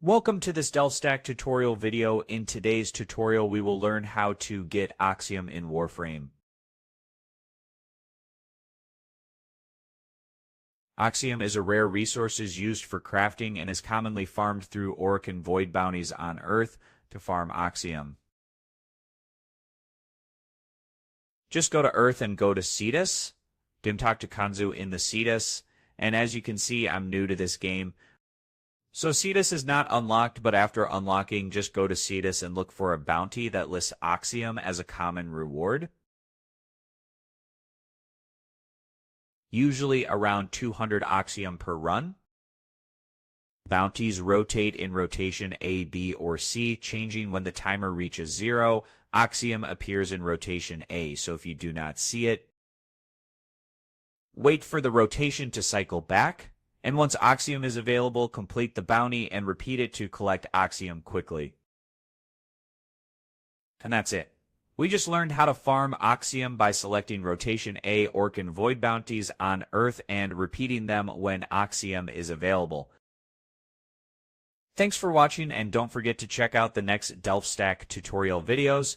Welcome to this Delft Stack tutorial video. In today's tutorial, we will learn how to get Oxium in Warframe. Oxium is a rare resource used for crafting and is commonly farmed through Orokin Void bounties on Earth to farm Oxium. Just go to Earth and go to Cetus. Talk to Konzu in the Cetus. And as you can see, I'm new to this game. So Cetus is not unlocked, but after unlocking, just go to Cetus and look for a bounty that lists Oxium as a common reward. Usually around 200 Oxium per run. Bounties rotate in rotation A, B, or C, changing when the timer reaches 0. Oxium appears in rotation A, so if you do not see it, wait for the rotation to cycle back. And once Oxium is available, complete the bounty and repeat it to collect Oxium quickly. And that's it. We just learned how to farm Oxium by selecting Rotation A Orokin Void bounties on Earth and repeating them when Oxium is available. Thanks for watching, and don't forget to check out the next Delft Stack tutorial videos.